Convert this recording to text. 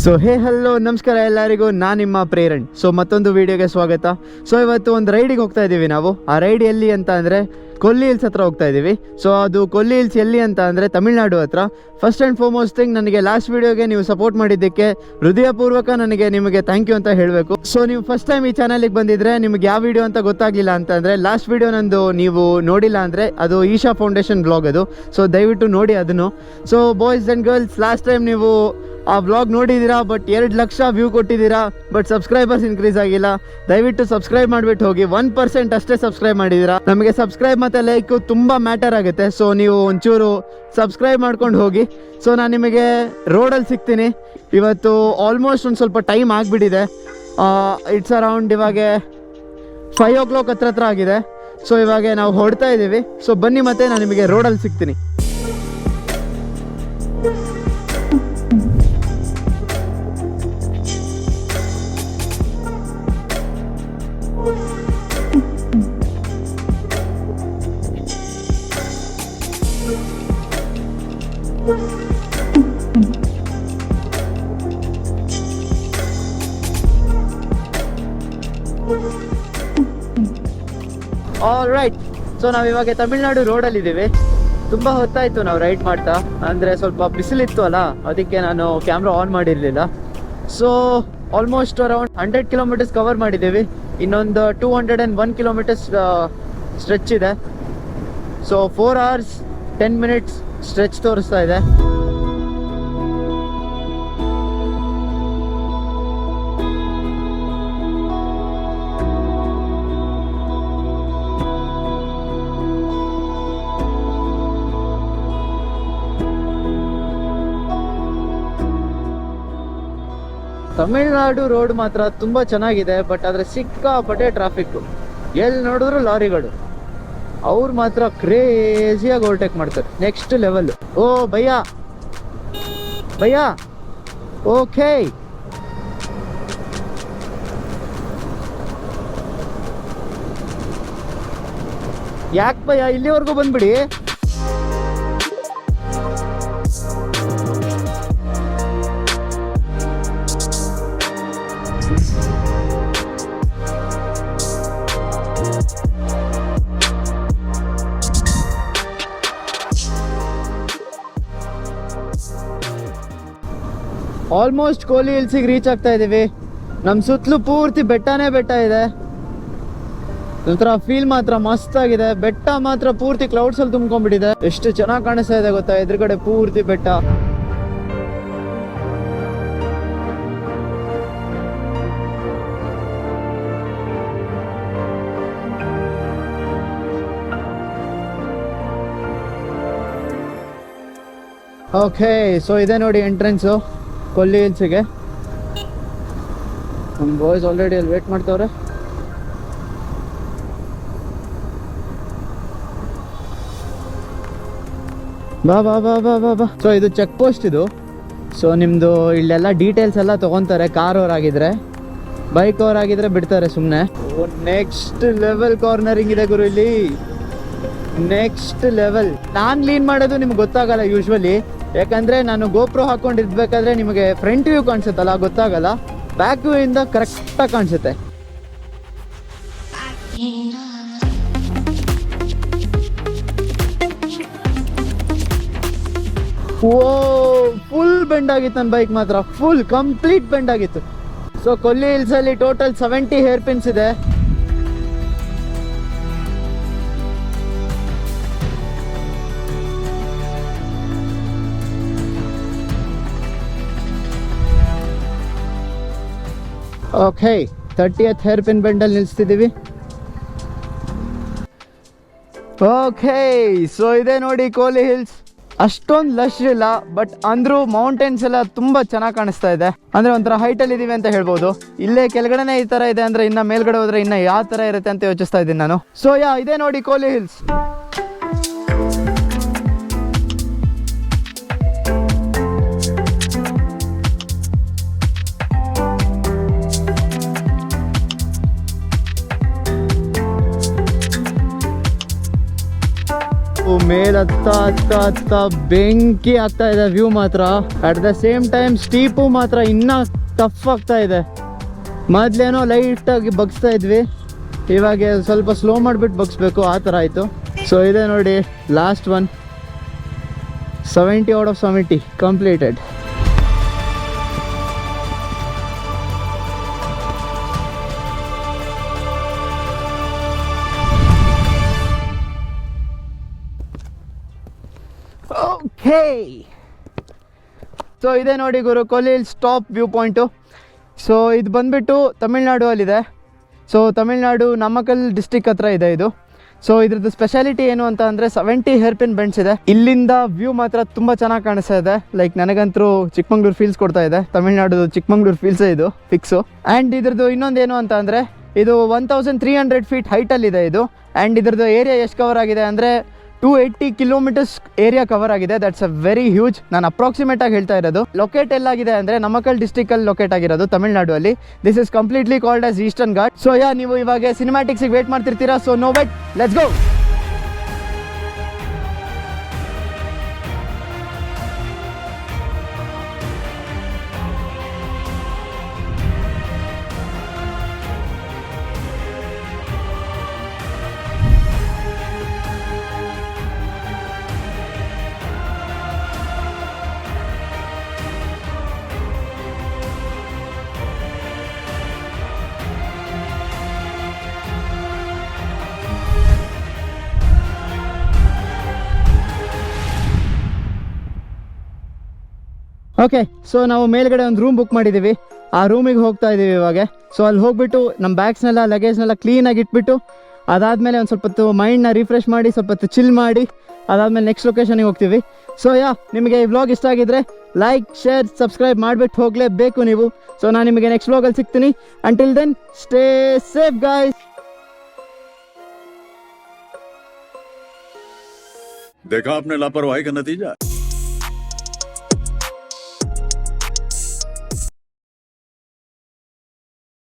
So hello ನಮಸ್ಕಾರ ಎಲ್ಲರಿಗೂ, ನಾನು ನಿಮ್ಮ ಪ್ರೇರಣ್. ಸೊ ಮತ್ತೊಂದು ವಿಡಿಯೋಗೆ ಸ್ವಾಗತ. ಸೊ ಇವತ್ತು ಒಂದು ರೈಡಿಗೆ ಹೋಗ್ತಾ ಇದ್ದೀವಿ ನಾವು. ಆ ರೈಡ್ ಎಲ್ಲಿ ಅಂತ ಅಂದರೆ ಕೊಲ್ಲಿ ಹಿಲ್ಸ್ ಹತ್ರ ಹೋಗ್ತಾ ಇದ್ದೀವಿ. ಸೊ ಅದು ಕೊಲ್ಲಿ ಹಿಲ್ಸ್ ಎಲ್ಲಿ ಅಂತ ಅಂದರೆ ತಮಿಳ್ನಾಡು ಹತ್ರ. ಫಸ್ಟ್ ಆ್ಯಂಡ್ ಫಾರ್ಮೋಸ್ಟ್ ಥಿಂಗ್, ನನಗೆ ಲಾಸ್ಟ್ ವಿಡಿಯೋಗೆ ನೀವು ಸಪೋರ್ಟ್ ಮಾಡಿದ್ದಕ್ಕೆ ಹೃದಯಪೂರ್ವಕ ನಿಮಗೆ ಥ್ಯಾಂಕ್ ಯು ಅಂತ ಹೇಳಬೇಕು. ಸೊ ನೀವು ಫಸ್ಟ್ ಟೈಮ್ ಈ ಚಾನಲಿಗೆ ಬಂದಿದ್ರೆ ನಿಮಗೆ ಯಾವ ವಿಡಿಯೋ ಅಂತ ಗೊತ್ತಾಗಲಿಲ್ಲ ಅಂತಂದರೆ ಲಾಸ್ಟ್ ವಿಡಿಯೋ ನಂದು ನೀವು ನೋಡಿಲ್ಲ ಅಂದರೆ ಅದು ಈಶಾ ಫೌಂಡೇಶನ್ ಬ್ಲಾಗ್ ಅದು. ಸೊ ದಯವಿಟ್ಟು ನೋಡಿ ಅದನ್ನು. So boys and girls, last time ನೀವು ಆ ವ್ಲಾಗ್ ನೋಡಿದ್ದೀರಾ, ಬಟ್ 2 ಲಕ್ಷ ವ್ಯೂ ಕೊಟ್ಟಿದ್ದೀರಾ, ಬಟ್ ಸಬ್ಸ್ಕ್ರೈಬರ್ಸ್ ಇನ್ಕ್ರೀಸ್ ಆಗಿಲ್ಲ. ದಯವಿಟ್ಟು ಸಬ್ಸ್ಕ್ರೈಬ್ ಮಾಡಿಬಿಟ್ಟು ಹೋಗಿ. 1% ಅಷ್ಟೇ ಸಬ್ಸ್ಕ್ರೈಬ್ ಮಾಡಿದ್ದೀರಾ. ನಮಗೆ ಸಬ್ಸ್ಕ್ರೈಬ್ ಮತ್ತು ಲೈಕ್ ತುಂಬ ಮ್ಯಾಟರ್ ಆಗುತ್ತೆ. ಸೊ ನೀವು ಒಂಚೂರು ಸಬ್ಸ್ಕ್ರೈಬ್ ಮಾಡ್ಕೊಂಡು ಹೋಗಿ. ಸೊ ನಾನು ನಿಮಗೆ ರೋಡಲ್ಲಿ ಸಿಗ್ತೀನಿ. ಇವತ್ತು ಆಲ್ಮೋಸ್ಟ್ ಒಂದು ಸ್ವಲ್ಪ ಟೈಮ್ ಆಗಿಬಿಟ್ಟಿದೆ. ಇಟ್ಸ್ ಅರೌಂಡ್ ಇವಾಗ 5 o'clock ಹತ್ರ ಆಗಿದೆ. ಸೊ ಇವಾಗ ನಾವು ಹೊರಡ್ತಾ ಇದ್ದೀವಿ. ಸೊ ಬನ್ನಿ, ಮತ್ತೆ ನಾನು ನಿಮಗೆ ರೋಡಲ್ಲಿ ಸಿಗ್ತೀನಿ. All right. ಸೊ ನಾವು ಇವಾಗ ತಮಿಳ್ನಾಡು ರೋಡಲ್ಲಿದ್ದೀವಿ. ತುಂಬ ಹೊತ್ತಾಯಿತು ನಾವು ರೈಡ್ ಮಾಡ್ತಾ, ಅಂದರೆ ಸ್ವಲ್ಪ ಬಿಸಿಲಿತ್ತು ಅಲ್ಲ, ಅದಕ್ಕೆ ನಾನು ಕ್ಯಾಮ್ರಾ ಆನ್ ಮಾಡಿರಲಿಲ್ಲ. So almost around 100 kilometres cover ಮಾಡಿದ್ದೀವಿ. ಇನ್ನೊಂದು 201 ಕಿಲೋಮೀಟರ್ಸ್ ಸ್ಟ್ರೆಚ್ ಇದೆ. ಸೊ 4 hours 10 minutes ಸ್ಟ್ರೆಚ್ ತೋರಿಸ್ತಾ ಇದೆ. ತಮಿಳ್ನಾಡು ರೋಡ್ ಮಾತ್ರ ತುಂಬ ಚೆನ್ನಾಗಿದೆ, ಬಟ್ ಆದರೆ ಸಿಕ್ಕಾಪಟ್ಟೆ ಟ್ರಾಫಿಕ್ಕು. ಎಲ್ಲಿ ನೋಡಿದ್ರು ಲಾರಿಗಳು. ಅವ್ರು ಮಾತ್ರ ಕ್ರೇಜಿಯಾಗಿ ಓವರ್ಟೇಕ್ ಮಾಡ್ತಾರೆ. Next level. ಓ ಭಯ್ಯ ಭಯ್ಯ, ಓಕೆ. ಯಾಕೆ ಭಯ್ಯ, ಇಲ್ಲಿವರೆಗೂ ಬಂದ್ಬಿಡಿ. ಆಲ್ಮೋಸ್ಟ್ ಕೋಲಿ ಹಿಲ್ಸಿಗೆ ರೀಚ್ ಆಗ್ತಾ ಇದ್ದೀವಿ. ನಮ್ಮ ಸುತ್ತಲೂ ಪೂರ್ತಿ ಬೆಟ್ಟನೇ ಬೆಟ್ಟ ಇದೆ. ಒಂಥರ ಫೀಲ್ ಮಾತ್ರ ಮಸ್ತ್ ಆಗಿದೆ. ಬೆಟ್ಟ ಮಾತ್ರ ಪೂರ್ತಿ ಕ್ಲೌಡ್ಸ್ ಅಲ್ಲಿ ತುಂಬ್ಕೊಂಡ್ಬಿಟ್ಟಿದೆ. ಎಷ್ಟು ಚೆನ್ನಾಗಿ ಕಾಣಿಸ್ತಾ ಇದೆ ಗೊತ್ತಾ, ಎದುರುಗಡೆ ಪೂರ್ತಿ ಬೆಟ್ಟ. ಓಕೆ, ಸೊ ಇದೆ ನೋಡಿ ಎಂಟ್ರೆನ್ಸು ಕೊಲ್ಲಿ ಹಿಲ್ಸಿಗೆ. ನಮ್ಮ ಬಾಯ್ಸ್ ಆಲ್ರೆಡಿ ಅಲ್ಲಿ ವೇಟ್ ಮಾಡ್ತವ್ರೆ. ಬಾ ಬಾ ಬಾ ಬಾ ಬಾ ಬಾ. ಸೊ ಇದು ಚೆಕ್ ಪೋಸ್ಟ್ ಇದು. ಸೊ ನಿಮ್ಮದು ಇಲ್ಲೆಲ್ಲ ಡೀಟೇಲ್ಸ್ ಎಲ್ಲ ತೊಗೊತಾರೆ. ಕಾರ್ ಅವರಾಗಿದ್ರೆ, ಬೈಕ್ ಅವರಾಗಿದ್ರೆ ಬಿಡ್ತಾರೆ ಸುಮ್ಮನೆ. ನೆಕ್ಸ್ಟ್ ಲೆವೆಲ್ ಕಾರ್ನರಿಂಗ್ ಇದೆ ಗುರು ಇಲ್ಲಿ. Next level. ನಾನು ಲೀನ್ ಮಾಡೋದು ನಿಮ್ಗೆ ಗೊತ್ತಾಗಲ್ಲ ಯೂಶ್ವಲಿ, ಯಾಕಂದರೆ ನಾನು ಗೋಪ್ರೋ ಹಾಕ್ಕೊಂಡಿರ್ಬೇಕಾದ್ರೆ ನಿಮಗೆ ಫ್ರಂಟ್ ವ್ಯೂ ಕಾಣಿಸುತ್ತಲ್ಲ, ಗೊತ್ತಾಗಲ್ಲ. ಬ್ಯಾಕ್ ವ್ಯೂ ಇಂದ ಕರೆಕ್ಟಾಗಿ ಕಾಣಿಸುತ್ತೆ. ಓ, ಫುಲ್ ಬೆಂಡ್ ಆಗಿತ್ತು ನನ್ನ ಬೈಕ್ ಮಾತ್ರ. ಫುಲ್ ಕಂಪ್ಲೀಟ್ ಬೆಂಡ್ ಆಗಿತ್ತು. ಸೊ ಕೊಲ್ಲಿ ಹಿಲ್ಸಲ್ಲಿ ಟೋಟಲ್ 70 ಹೇರ್ ಪಿನ್ಸ್ ಇದೆ. ಓಕೆ, 30th ಹೇರ್ ಪಿನ್ ಬೆಂಡಲ್ಲಿ ನಿಲ್ಲಿಸ್ತಿದ್ದೀವಿ. ಓಕೆ, ಸೊ ಇದೆ ನೋಡಿ ಕೋಲಿ ಹಿಲ್ಸ್. ಅಷ್ಟೊಂದು ಲಶ್ ಇಲ್ಲ, ಬಟ್ ಅಂದ್ರೂ ಮೌಂಟೇನ್ಸ್ ಎಲ್ಲ ತುಂಬ ಚೆನ್ನಾಗಿ ಕಾಣಿಸ್ತಾ ಇದೆ. ಅಂದರೆ ಒಂಥರ ಹೈಟಲ್ಲಿ ಇದ್ದೀವಿ ಅಂತ ಹೇಳ್ಬೋದು. ಇಲ್ಲೇ ಕೆಳಗಡೆನೇ ಈ ಥರ ಇದೆ ಅಂದರೆ ಇನ್ನು ಮೇಲ್ಗಡೆ ಹೋದರೆ ಇನ್ನು ಯಾವ ಥರ ಇರುತ್ತೆ ಅಂತ ಯೋಚಿಸ್ತಾ ಇದ್ದೀನಿ ನಾನು. ಸೊ ಇದೆ ನೋಡಿ ಕೋಲಿ ಹಿಲ್ಸ್. ಮೇಲ್ ಹತ್ತ ಬೆಂಕಿ ಆಗ್ತಾ ಇದೆ ವ್ಯೂ ಮಾತ್ರ. ಅಟ್ ದ ಸೇಮ್ ಟೈಮ್ ಸ್ಟೀಪು ಮಾತ್ರ ಇನ್ನ ಟಫ್ ಆಗ್ತಾ ಇದೆ. ಮೊದ್ಲೇನೋ ಲೈಟಾಗಿ ಬಗ್ಸ್ತಾ ಇದ್ವಿ, ಇವಾಗ ಸ್ವಲ್ಪ ಸ್ಲೋ ಮಾಡಿಬಿಟ್ಟು ಬಗ್ಸ್ಬೇಕು, ಆ ಥರ ಆಯಿತು. ಸೊ ಇದೆ ನೋಡಿ last one, 70 out of 70 completed. Okay, so ಇದೆ ನೋಡಿ ಗುರು ಕೊಲ್ಲಿ hills top view point. So ಇದು ಬಂದುಬಿಟ್ಟು ತಮಿಳ್ನಾಡು ಅಲ್ಲಿದೆ. ಸೊ ತಮಿಳ್ನಾಡು ನಮಕ್ಕಲ್ ಡಿಸ್ಟಿಕ್ ಹತ್ರ ಇದೆ ಇದು. ಸೊ ಇದ್ರದ್ದು ಸ್ಪೆಷಾಲಿಟಿ ಏನು ಅಂತ ಅಂದರೆ 70 ಹೇರ್ಪಿನ್ ಬೆಂಡ್ಸ್ ಇದೆ. ಇಲ್ಲಿಂದ ವ್ಯೂ ಮಾತ್ರ ತುಂಬ ಚೆನ್ನಾಗಿ ಕಾಣಿಸ್ತಾ ಇದೆ. ಲೈಕ್ ನನಗಂತೂ ಚಿಕ್ಕಮಂಗ್ಳೂರು ಫೀಲ್ಸ್ ಕೊಡ್ತಾ ಇದೆ. ತಮಿಳ್ನಾಡು ಚಿಕ್ಕಮಂಗ್ಳೂರು ಫೀಲ್ಸೇ ಇದು ಫಿಕ್ಸು. ಆ್ಯಂಡ್ ಇದ್ರದ್ದು ಇನ್ನೊಂದೇನು ಅಂತ ಅಂದರೆ ಇದು 1300 ಫೀಟ್ ಹೈಟಲ್ಲಿದೆ ಇದು. ಆ್ಯಂಡ್ ಇದ್ರದ್ದು ಏರಿಯಾ ಎಷ್ಟು ಕವರ್ ಆಗಿದೆ ಅಂದರೆ 280 ಕಿಲೋಮೀಟರ್ಸ್ ಏರಿಯಾ ಕವರ್ ಆಗಿದೆ. That's a very huge. ನಾನು ಅಪ್ರಾಕ್ಸಿಮೇಟ್ ಆಗಿ ಹೇಳ್ತಾ ಇರೋದು. ಲೊಕೇಟ್ ಎಲ್ಲಾಗಿದೆ ಅಂದರೆ ನಮಕ್ಕಲ್ ಡಿಸ್ಟಿಕಲ್ಲಿ ಲೊಕೇಟ್ ಆಗಿರೋದು ತಮಿಳ್ನಾಡು ಅಲ್ಲಿ. This is completely called as Eastern Ghat. So ನೀವು ಇವಾಗ ಸಿನಿಮ್ಯಾಟಿಕ್ಸಿಗೆ ವೇಟ್ ಮಾಡ್ತಿರ್ತೀರಾ. So no wait, let's go. Okay, so ನಾವು ಮೇಲ್ಗಡೆ ಒಂದು ರೂಮ್ ಬುಕ್ ಮಾಡಿದ್ದೀವಿ. ಆ ರೂಮಿಗೆ ಹೋಗ್ತಾ ಇದ್ದೀವಿ ಇವಾಗ. ಸೊ ಅಲ್ಲಿ ಹೋಗ್ಬಿಟ್ಟು ನಮ್ಮ ಬ್ಯಾಗ್ಸ್ನೆಲ್ಲ ಲಗೇಜ್ನೆಲ್ಲ ಕ್ಲೀನಾಗಿ ಇಟ್ಬಿಟ್ಟು ಅದಾದಮೇಲೆ ಒಂದು ಸ್ವಲ್ಪ ಹೊತ್ತು ಮೈಂಡ್ನ ರಿಫ್ರೆಶ್ ಮಾಡಿ ಸ್ವಲ್ಪ ಹೊತ್ತು ಚಿಲ್ ಮಾಡಿ ಅದಾದಮೇಲೆ ನೆಕ್ಸ್ಟ್ ಲೊಕೇಶನಿಗೆ ಹೋಗ್ತೀವಿ. ಸೊ ನಿಮಗೆ ಈ ವ್ಲಾಗ್ ಇಷ್ಟ ಆಗಿದ್ರೆ ಲೈಕ್, ಶೇರ್, ಸಬ್ಸ್ಕ್ರೈಬ್ ಮಾಡಿಬಿಟ್ಟು ಹೋಗಲೇಬೇಕು ನೀವು. ಸೊ ನಾನು ನಿಮಗೆ ನೆಕ್ಸ್ಟ್ ವ್ಲಾಗಲ್ಲಿ ಸಿಗ್ತೀನಿ. Until then stay safe guys. देखा आपने लापरवाही का नतीजा।